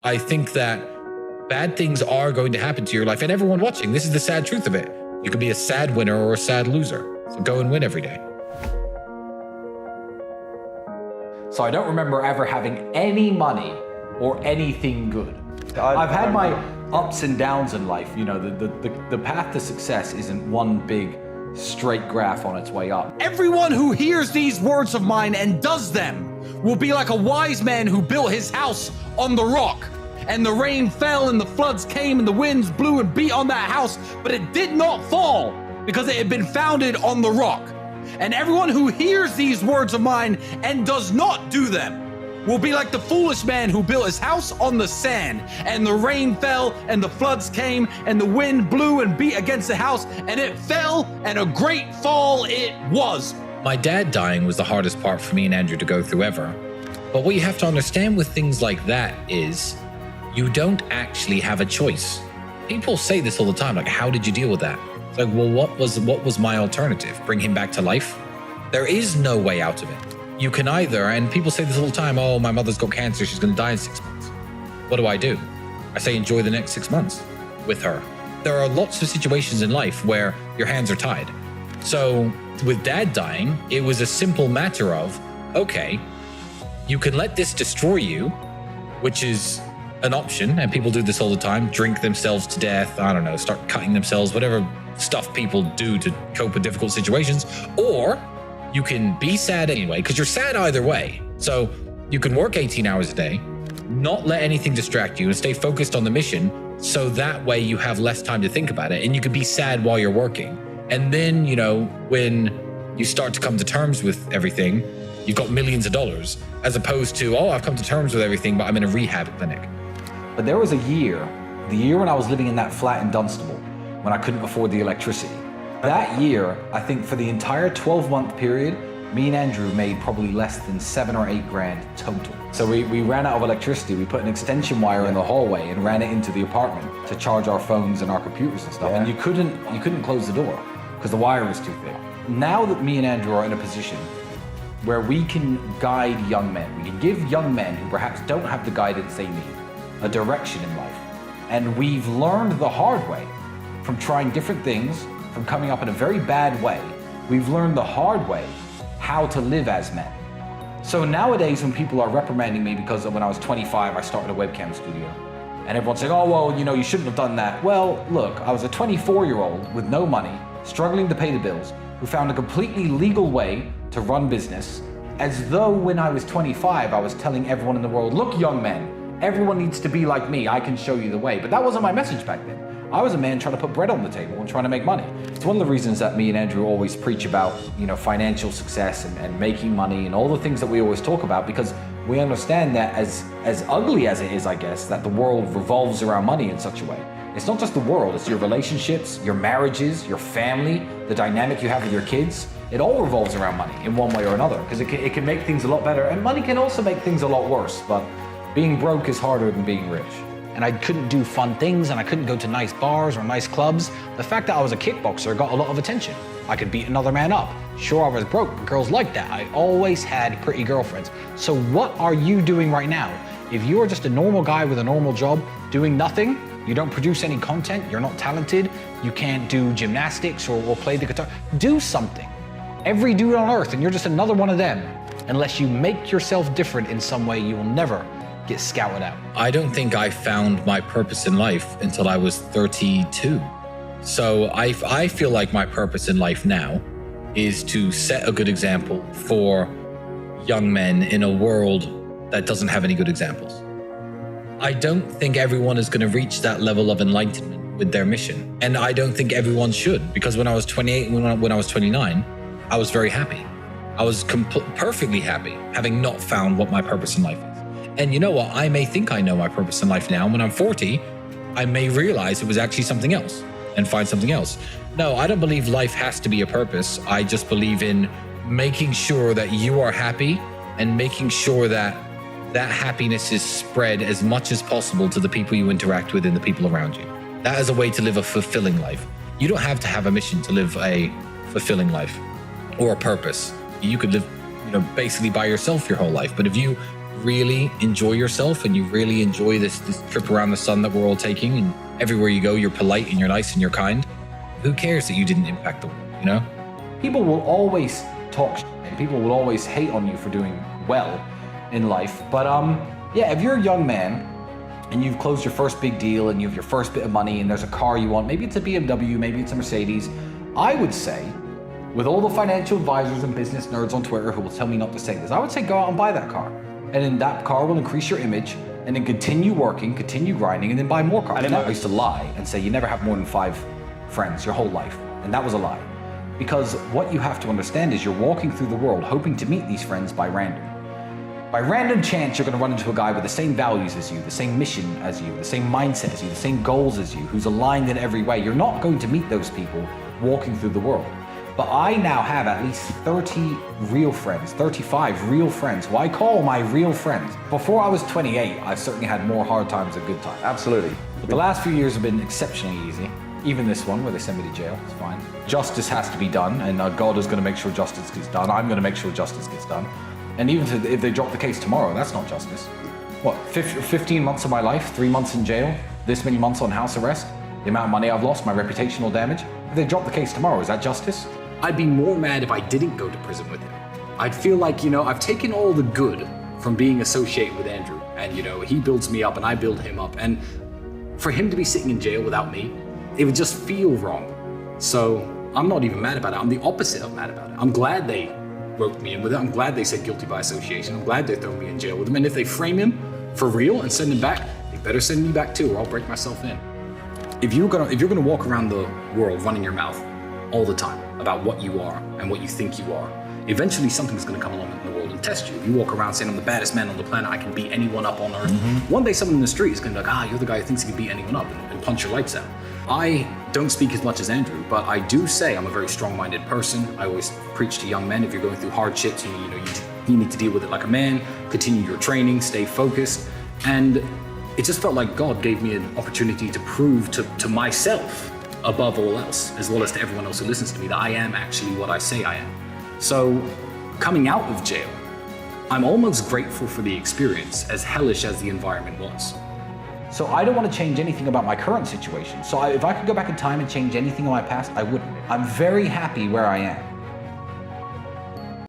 I think that bad things are going to happen to your life. And everyone watching, this is the sad truth of it. You could be a sad winner or a sad loser. So go and win every day. So I don't remember ever having any money or anything good. I've had my ups and downs in life. You know, the path to success isn't one big straight graph on its way up. Everyone who hears these words of mine and does them will be like a wise man who built his house on the rock. And the rain fell and the floods came and the winds blew and beat on that house, but it did not fall because it had been founded on the rock. And everyone who hears these words of mine and does not do them will be like the foolish man who built his house on the sand, and the rain fell and the floods came and the wind blew and beat against the house and it fell, and a great fall it was. My dad dying was the hardest part for me and Andrew to go through ever. But what you have to understand with things like that is you don't actually have a choice. People say this all the time, like, how did you deal with that? It's like, well, what was my alternative? Bring him back to life? There is no way out of it. You can either, and people say this all the time, oh, my mother's got cancer, she's gonna die in 6 months. What do? I say enjoy the next 6 months with her. There are lots of situations in life where your hands are tied. So with Dad dying, it was a simple matter of, okay, you can let this destroy you, which is an option, and people do this all the time, drink themselves to death, I don't know, start cutting themselves, whatever stuff people do to cope with difficult situations, or you can be sad anyway, because you're sad either way. So you can work 18 hours a day, not let anything distract you, and stay focused on the mission, so that way you have less time to think about it, and you can be sad while you're working. And then, you know, when you start to come to terms with everything, you've got millions of dollars, as opposed to, oh, I've come to terms with everything, but I'm in a rehab clinic. But there was a year, the year when I was living in that flat in Dunstable, when I couldn't afford the electricity. That year, I think for the entire 12-month period, me and Andrew made probably less than 7 or 8 grand total. So we ran out of electricity. We put an extension wire in the hallway and ran it into the apartment to charge our phones and our computers and stuff. And you couldn't close the door because the wire was too thick. Now that me and Andrew are in a position where we can guide young men, we can give young men who perhaps don't have the guidance they need a direction in life. And we've learned the hard way from trying different things, from coming up in a very bad way. We've learned the hard way how to live as men. So nowadays when people are reprimanding me because when I was 25, I started a webcam studio, and everyone's saying, oh, well, you know, you shouldn't have done that. Well, look, I was a 24-year-old with no money, struggling to pay the bills, who found a completely legal way to run business, as though when I was 25, I was telling everyone in the world, look, young men, everyone needs to be like me, I can show you the way. But that wasn't my message back then. I was a man trying to put bread on the table and trying to make money. It's one of the reasons that me and Andrew always preach about, you know, financial success and making money and all the things that we always talk about, because we understand that as ugly as it is, I guess, that the world revolves around money in such a way. It's not just the world, it's your relationships, your marriages, your family, the dynamic you have with your kids. It all revolves around money in one way or another, because it can make things a lot better, and money can also make things a lot worse, but being broke is harder than being rich. And I couldn't do fun things, and I couldn't go to nice bars or nice clubs. The fact that I was a kickboxer got a lot of attention. I could beat another man up. Sure, I was broke, but girls liked that. I always had pretty girlfriends. So what are you doing right now? If you are just a normal guy with a normal job, doing nothing, you don't produce any content, you're not talented, you can't do gymnastics or play the guitar, do something. Every dude on earth, and you're just another one of them. Unless you make yourself different in some way, you will never get scouted out. I don't think I found my purpose in life until I was 32. So I feel like my purpose in life now is to set a good example for young men in a world that doesn't have any good examples. I don't think everyone is going to reach that level of enlightenment with their mission. And I don't think everyone should, because when I was 28 and when I was 29, I was very happy. I was perfectly happy having not found what my purpose in life is. And you know what? I may think I know my purpose in life now. When I'm 40, I may realize it was actually something else and find something else. No, I don't believe life has to be a purpose. I just believe in making sure that you are happy and making sure that that happiness is spread as much as possible to the people you interact with and the people around you. That is a way to live a fulfilling life. You don't have to have a mission to live a fulfilling life or a purpose. You could live, basically by yourself your whole life. But if you really enjoy yourself and you really enjoy this trip around the sun that we're all taking, and everywhere you go, you're polite and you're nice and you're kind, who cares that you didn't impact the world, you know? People will always talk shit, and people will always hate on you for doing well in life. But yeah, if you're a young man and you've closed your first big deal and you have your first bit of money and there's a car you want, maybe it's a BMW, maybe it's a Mercedes, I would say, with all the financial advisors and business nerds on Twitter who will tell me not to say this, I would say go out and buy that car. And then that car will increase your image, and then continue working, continue grinding, and then buy more cars. I used to lie and say you never have more than 5 friends your whole life. And that was a lie. Because what you have to understand is you're walking through the world hoping to meet these friends by random. By random chance, you're going to run into a guy with the same values as you, the same mission as you, the same mindset as you, the same goals as you, who's aligned in every way. You're not going to meet those people walking through the world. But I now have at least 30 real friends, 35 real friends, who I call my real friends. Before I was 28, I certainly had more hard times than good times. Absolutely. But the last few years have been exceptionally easy. Even this one, where they send me to jail, it's fine. Justice has to be done, and God is going to make sure justice gets done. I'm going to make sure justice gets done. And even if they drop the case tomorrow, that's not justice. What, 15 months of my life, 3 months in jail, this many months on house arrest, the amount of money I've lost, my reputational damage? If they drop the case tomorrow, is that justice? I'd be more mad if I didn't go to prison with him. I'd feel like, I've taken all the good from being associated with Andrew, and, he builds me up and I build him up. And for him to be sitting in jail without me, it would just feel wrong. So I'm not even mad about it. I'm the opposite of mad about it. I'm glad they roped me in with it. I'm glad they said guilty by association. I'm glad they throw me in jail with him. And if they frame him for real and send him back, they better send me back too, or I'll break myself in. If you're gonna walk around the world running your mouth all the time about what you are and what you think you are, eventually something's gonna come along in the world and test you. If you walk around saying I'm the baddest man on the planet, I can beat anyone up on earth, one day someone in the street is gonna be like, you're the guy who thinks he can beat anyone up, and punch your lights out. I don't speak as much as Andrew, but I do say I'm a very strong-minded person. I always preach to young men, if you're going through hardships, you need to deal with it like a man, continue your training, stay focused. And it just felt like God gave me an opportunity to prove to myself, above all else, as well as to everyone else who listens to me, that I am actually what I say I am. So coming out of jail, I'm almost grateful for the experience, as hellish as the environment was. So I don't want to change anything about my current situation. So if I could go back in time and change anything in my past, I wouldn't. I'm very happy where I am.